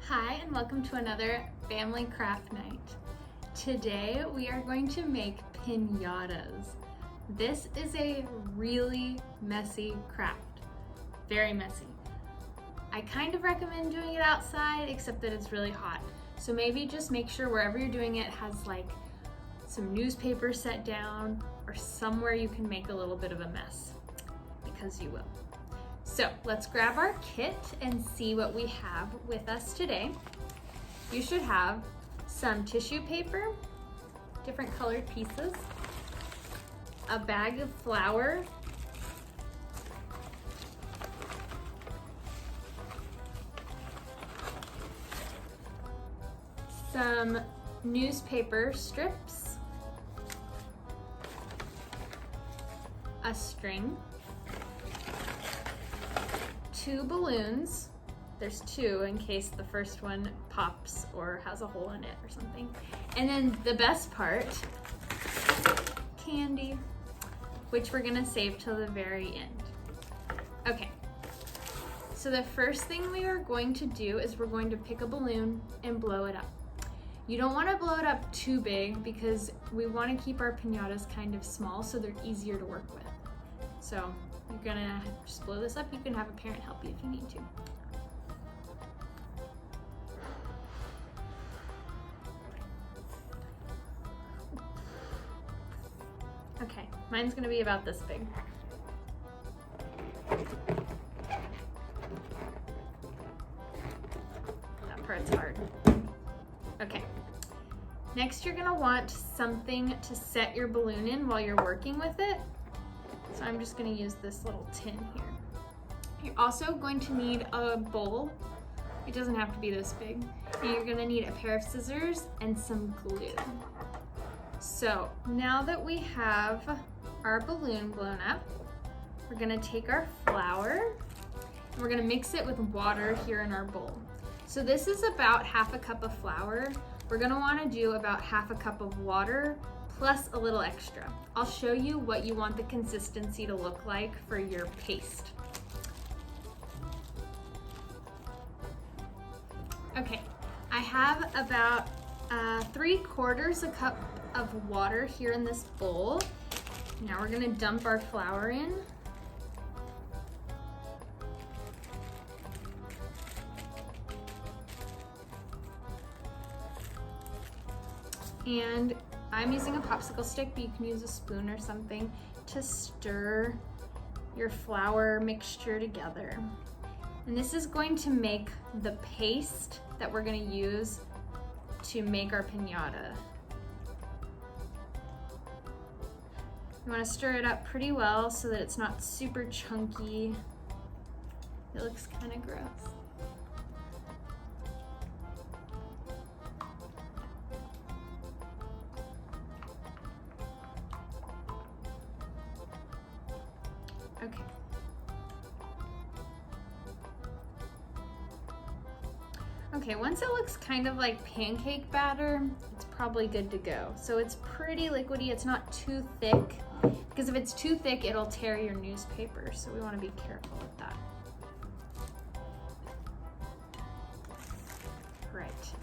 Hi, and welcome to another family craft night. Today we are going to make piñatas. This is a really messy craft, very messy. I kind of recommend doing it outside, except that it's really hot. So maybe just make sure wherever you're doing it has like some newspaper set down or somewhere you can make a little bit of a mess, because you will. So let's grab our kit and see what we have with us today. You should have some tissue paper, different colored pieces, a bag of flour, some newspaper strips, a string, 2 balloons. There's 2 in case the first one pops or has a hole in it or something. And then the best part, candy, which we're gonna save till the very end. Okay, so the first thing we are going to do is we're going to pick a balloon and blow it up. You don't wanna blow it up too big because we wanna keep our piñatas kind of small so they're easier to work with. So you're gonna just blow this up. You can have a parent help you if you need to. Okay, mine's gonna be about this big. That part's hard. Okay. Next, you're gonna want something to set your balloon in while you're working with it. So I'm just gonna use this little tin here. You're also going to need a bowl. It doesn't have to be this big. And you're gonna need a pair of scissors and some glue. So now that we have our balloon blown up, we're gonna take our flour and we're gonna mix it with water here in our bowl. So this is about half a cup of flour. We're gonna wanna do about half a cup of water plus a little extra. I'll show you what you want the consistency to look like for your paste. Okay, I have about 3/4 a cup of water here in this bowl. Now we're gonna dump our flour in. And I'm using a popsicle stick, but you can use a spoon or something to stir your flour mixture together. And this is going to make the paste that we're gonna use to make our piñata. You wanna stir it up pretty well so that it's not super chunky. It looks kind of gross. Okay. Okay, once it looks kind of like pancake batter, it's probably good to go. So it's pretty liquidy, it's not too thick, because if it's too thick, it'll tear your newspaper, so we wanna be careful with that. Right,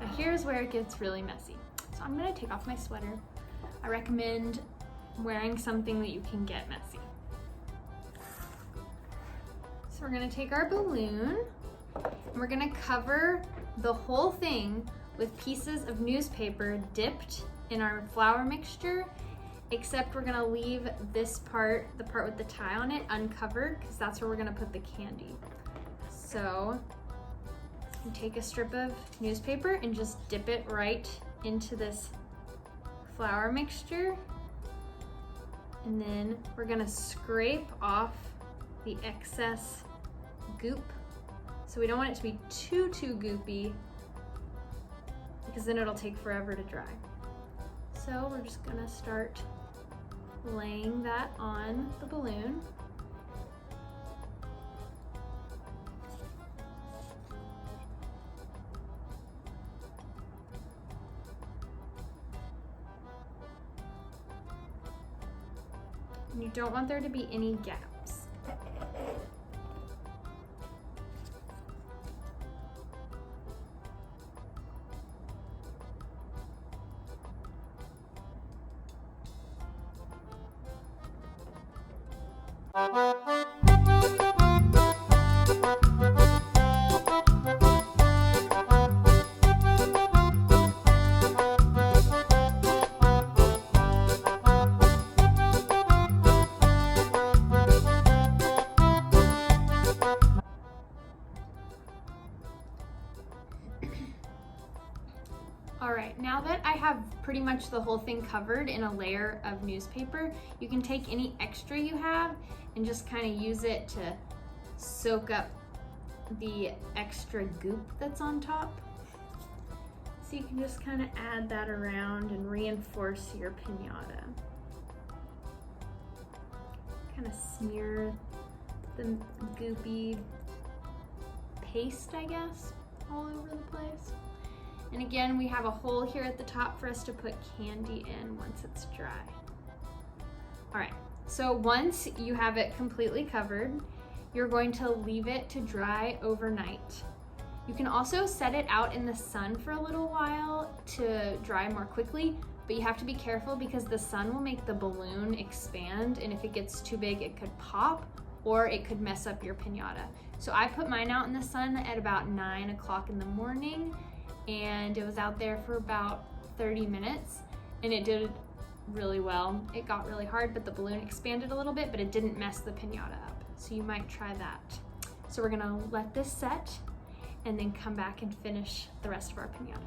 now here's where it gets really messy. So I'm gonna take off my sweater. I recommend wearing something that you can get messy. So we're gonna take our balloon and we're gonna cover the whole thing with pieces of newspaper dipped in our flour mixture, except we're gonna leave this part, the part with the tie on it, uncovered because that's where we're gonna put the candy. So you take a strip of newspaper and just dip it right into this flour mixture. And then we're gonna scrape off the excess goop. So we don't want it to be too goopy because then it'll take forever to dry. So we're just gonna start laying that on the balloon. And you don't want there to be any gaps. All right, now that I have pretty much the whole thing covered in a layer of newspaper, you can take any extra you have and just kind of use it to soak up the extra goop that's on top. So you can just kind of add that around and reinforce your piñata. Kind of smear the goopy paste, I guess, all over the place. And again, we have a hole here at the top for us to put candy in once it's dry. All right, so once you have it completely covered, you're going to leave it to dry overnight. You can also set it out in the sun for a little while to dry more quickly, but you have to be careful because the sun will make the balloon expand, and if it gets too big, it could pop or it could mess up your piñata. So I put mine out in the sun at about 9 o'clock in the morning, and it was out there for about 30 minutes, and it did really well. It got really hard, but the balloon expanded a little bit, but it didn't mess the piñata up. So you might try that. So we're gonna let this set and then come back and finish the rest of our piñata.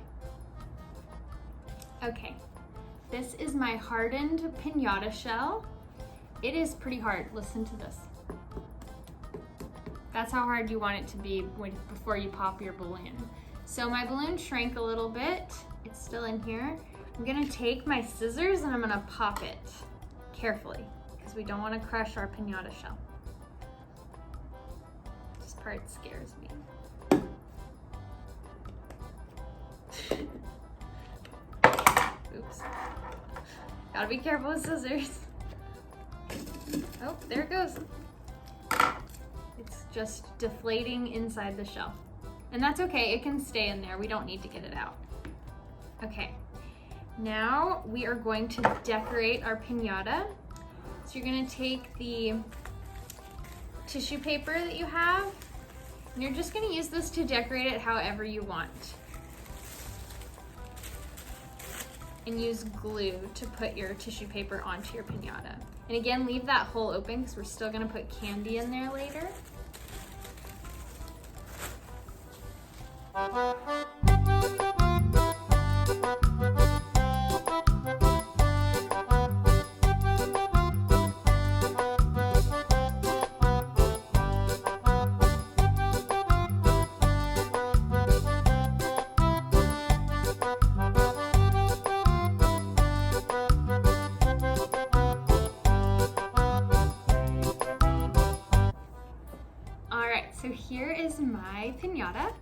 Okay, this is my hardened piñata shell. It is pretty hard, listen to this. That's how hard you want it to be before you pop your balloon. So my balloon shrank a little bit. It's still in here. I'm gonna take my scissors and I'm gonna pop it carefully because we don't wanna crush our piñata shell. This part scares me. Oops. Gotta be careful with scissors. Oh, there it goes. It's just deflating inside the shell. And that's okay, it can stay in there. We don't need to get it out. Okay, now we are going to decorate our piñata. So you're gonna take the tissue paper that you have, and you're just gonna use this to decorate it however you want. And use glue to put your tissue paper onto your piñata. And again, leave that hole open because we're still gonna put candy in there later. All right, so here is my piñata.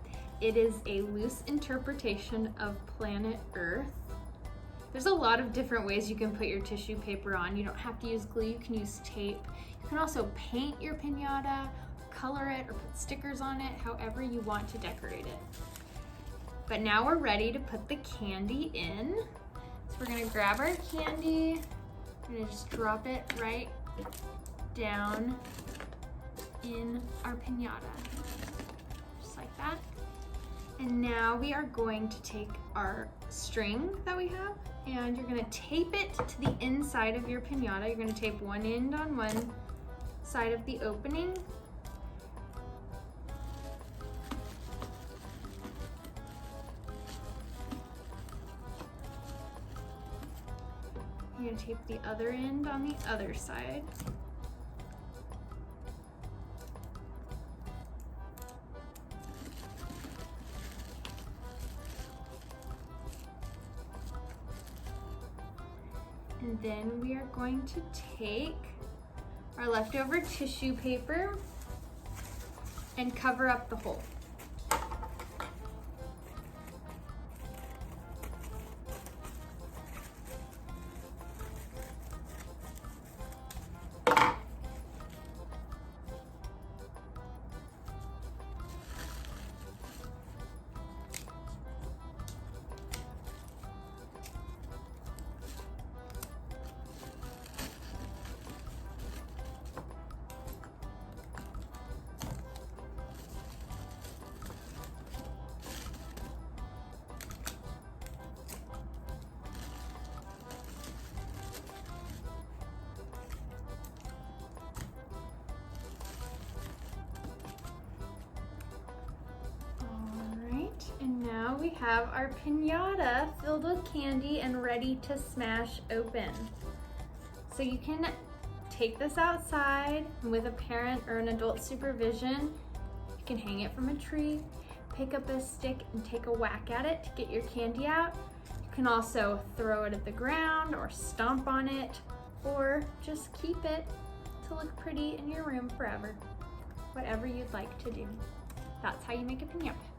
It is a loose interpretation of planet Earth. There's a lot of different ways you can put your tissue paper on. You don't have to use glue, you can use tape. You can also paint your piñata, color it, or put stickers on it, however you want to decorate it. But now we're ready to put the candy in. So we're gonna grab our candy, we're gonna just drop it right down in our piñata, just like that. And now we are going to take our string that we have, and you're gonna tape it to the inside of your piñata. You're gonna tape one end on one side of the opening. You're gonna tape the other end on the other side. And then we are going to take our leftover tissue paper and cover up the hole. we have our piñata filled with candy and ready to smash open. So you can take this outside with a parent or an adult supervision. You can hang it from a tree, pick up a stick and take a whack at it to get your candy out. You can also throw it at the ground or stomp on it, or just keep it to look pretty in your room forever. Whatever you'd like to do. That's how you make a piñata.